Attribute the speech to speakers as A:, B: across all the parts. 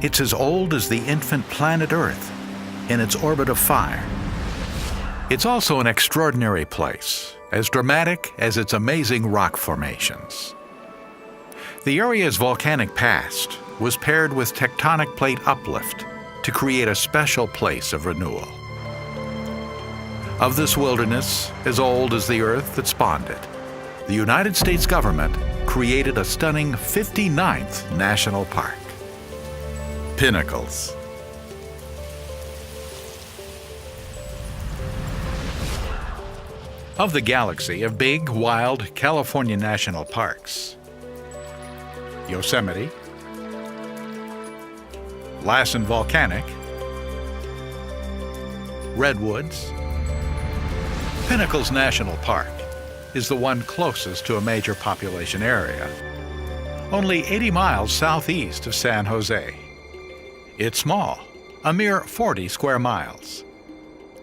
A: It's as old as the infant planet Earth in its orbit of fire. It's also an extraordinary place, as dramatic as its amazing rock formations. The area's volcanic past was paired with tectonic plate uplift to create a special place of renewal. Of this wilderness, as old as the earth that spawned it, the United States government created a stunning 59th national park. Pinnacles. Of the galaxy of big, wild California national parks, Yosemite, Lassen Volcanic, Redwoods, Pinnacles National Park is the one closest to a major population area, only 80 miles southeast of San Jose. It's small, a mere 40 square miles,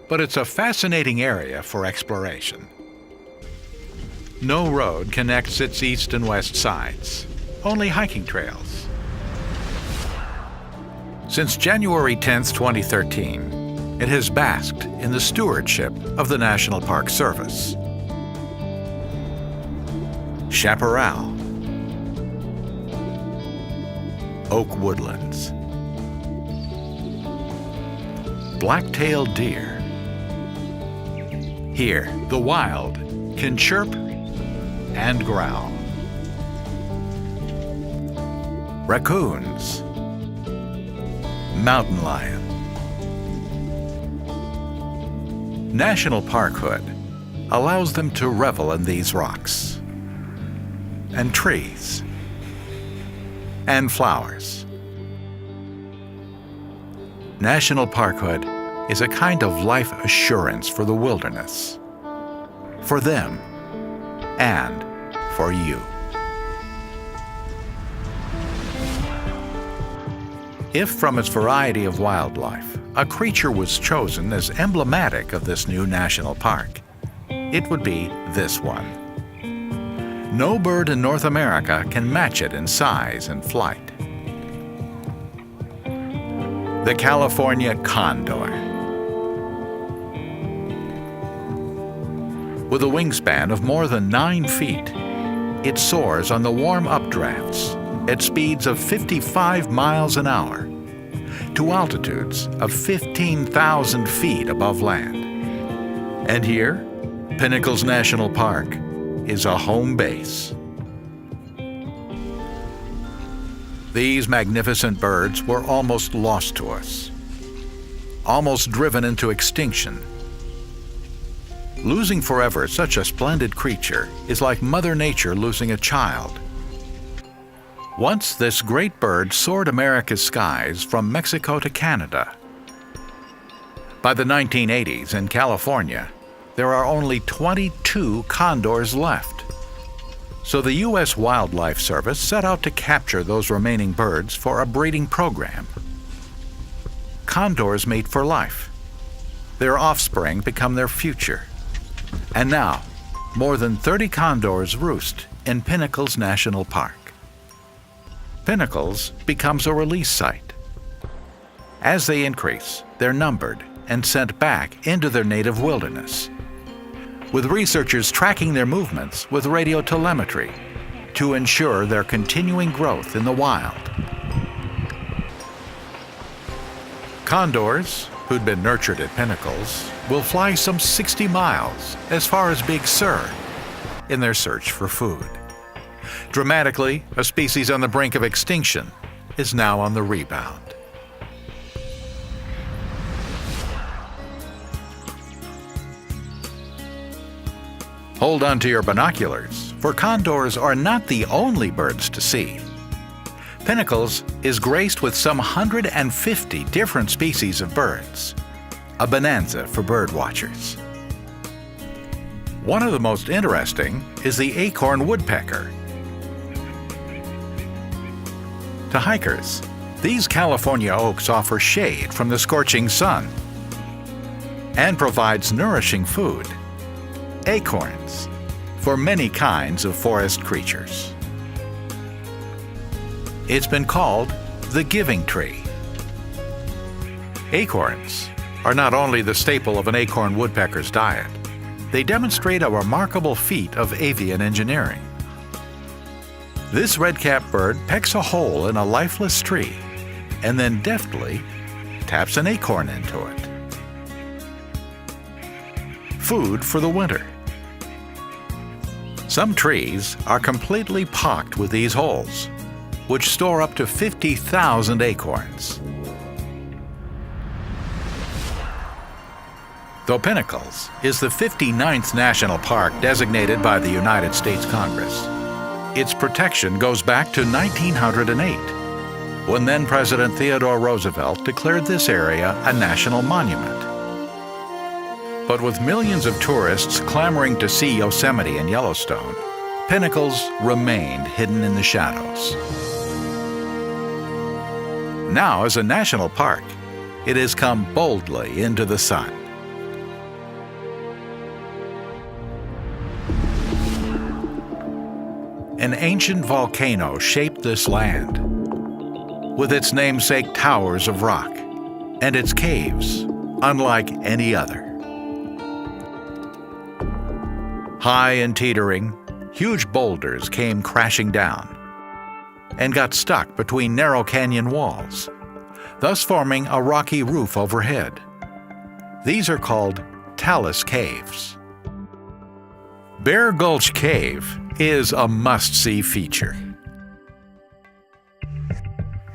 A: but it's a fascinating area for exploration. No road connects its east and west sides, only hiking trails. Since January 10, 2013, it has basked in the stewardship of the National Park Service. Chaparral, oak woodlands, black-tailed deer. Here, the wild can chirp and growl. Raccoons, mountain lion. National parkhood allows them to revel in these rocks and trees and flowers. National parkhood is a kind of life assurance for the wilderness, for them and for you. If from its variety of wildlife, a creature was chosen as emblematic of this new national park, it would be this one. No bird in North America can match it in size and flight. The California condor. With a wingspan of more than 9 feet, it soars on the warm updrafts at speeds of 55 miles an hour to altitudes of 15,000 feet above land. And here, Pinnacles National Park is a home base. These magnificent birds were almost lost to us, almost driven into extinction. Losing forever such a splendid creature is like Mother Nature losing a child. Once this great bird soared America's skies from Mexico to Canada. By the 1980s in California, there are only 22 condors left. So the U.S. Wildlife Service set out to capture those remaining birds for a breeding program. Condors mate for life. Their offspring become their future. And now, more than 30 condors roost in Pinnacles National Park. Pinnacles becomes a release site. As they increase, they're numbered and sent back into their native wilderness, with researchers tracking their movements with radio telemetry to ensure their continuing growth in the wild. Condors, who'd been nurtured at Pinnacles, will fly some 60 miles as far as Big Sur in their search for food. Dramatically, a species on the brink of extinction is now on the rebound. Hold on to your binoculars, for condors are not the only birds to see. Pinnacles is graced with some 150 different species of birds, a bonanza for bird watchers. One of the most interesting is the acorn woodpecker. To hikers, these California oaks offer shade from the scorching sun and provides nourishing food, acorns, for many kinds of forest creatures. It's been called the giving tree Acorns are not only the staple of an acorn woodpecker's diet, they demonstrate a remarkable feat of avian engineering. This red-capped bird pecks a hole in a lifeless tree and then deftly taps an acorn into it. Food for the winter. Some trees are completely pocked with these holes, which store up to 50,000 acorns. Though Pinnacles is the 59th national park designated by the United States Congress, its protection goes back to 1908, when then-President Theodore Roosevelt declared this area a national monument. But with millions of tourists clamoring to see Yosemite and Yellowstone, Pinnacles remained hidden in the shadows. Now, as a national park, it has come boldly into the sun. An ancient volcano shaped this land, with its namesake towers of rock and its caves unlike any other. High and teetering, huge boulders came crashing down and got stuck between narrow canyon walls, thus forming a rocky roof overhead. These are called talus caves. Bear Gulch Cave is a must-see feature.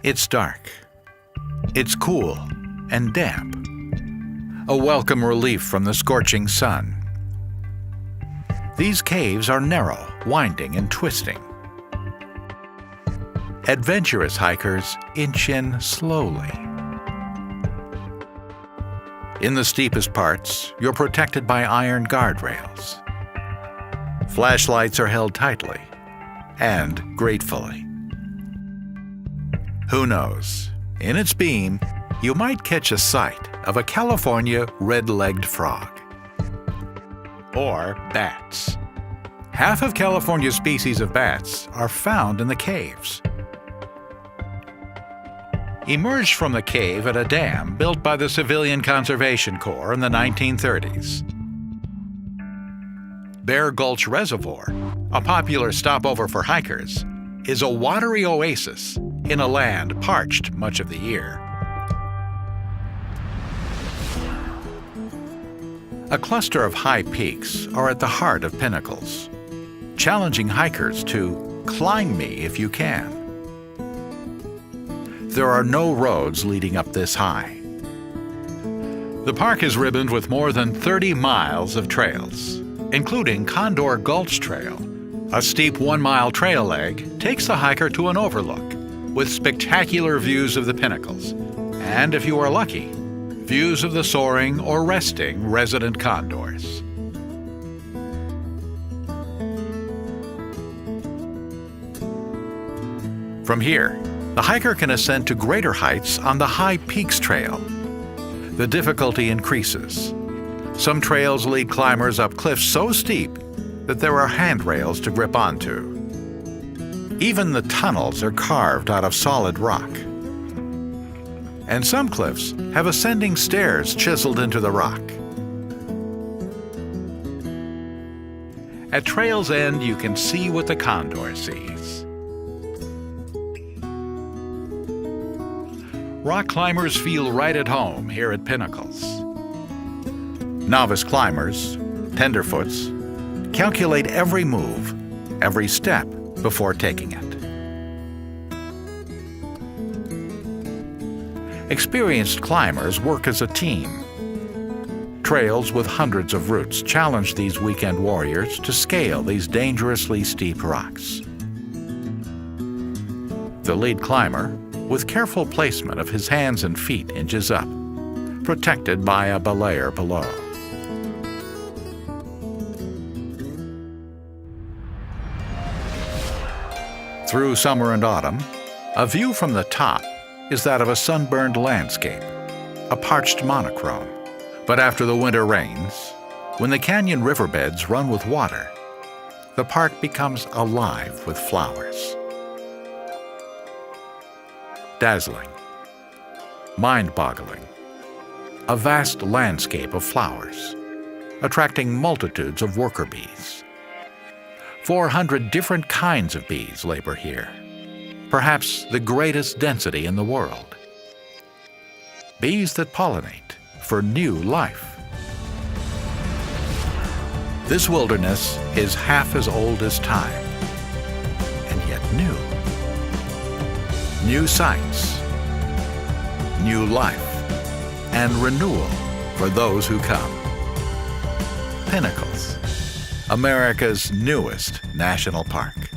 A: It's dark, it's cool and damp, a welcome relief from the scorching sun. These caves are narrow, winding, and twisting. Adventurous hikers inch in slowly. In the steepest parts, you're protected by iron guardrails. Flashlights are held tightly and gratefully. Who knows, in its beam, you might catch a sight of a California red-legged frog. Or bats. Half of California's species of bats are found in the caves. Emerged from the cave at a dam built by the Civilian Conservation Corps in the 1930s. Bear Gulch Reservoir, a popular stopover for hikers, is a watery oasis in a land parched much of the year. A cluster of high peaks are at the heart of Pinnacles, challenging hikers to climb me if you can. There are no roads leading up this high. The park is ribboned with more than 30 miles of trails, including Condor Gulch Trail. A steep 1-mile trail leg takes the hiker to an overlook with spectacular views of the Pinnacles, and if you are lucky, views of the soaring or resting resident condors. From here, the hiker can ascend to greater heights on the High Peaks Trail. The difficulty increases. Some trails lead climbers up cliffs so steep that there are handrails to grip onto. Even the tunnels are carved out of solid rock. And some cliffs have ascending stairs chiseled into the rock. At trail's end, you can see what the condor sees. Rock climbers feel right at home here at Pinnacles. Novice climbers, tenderfoots, calculate every move, every step before taking it. Experienced climbers work as a team. Trails with hundreds of routes challenge these weekend warriors to scale these dangerously steep rocks. The lead climber, with careful placement of his hands and feet, inches up, protected by a belayer below. Through summer and autumn, a view from the top is that of a sunburned landscape, a parched monochrome. But after the winter rains, when the canyon riverbeds run with water, the park becomes alive with flowers. Dazzling, mind-boggling, a vast landscape of flowers, attracting multitudes of worker bees. 400 different kinds of bees labor here, perhaps the greatest density in the world. Bees that pollinate for new life. This wilderness is half as old as time, and yet new. New sights, new life, and renewal for those who come. Pinnacles, America's newest national park.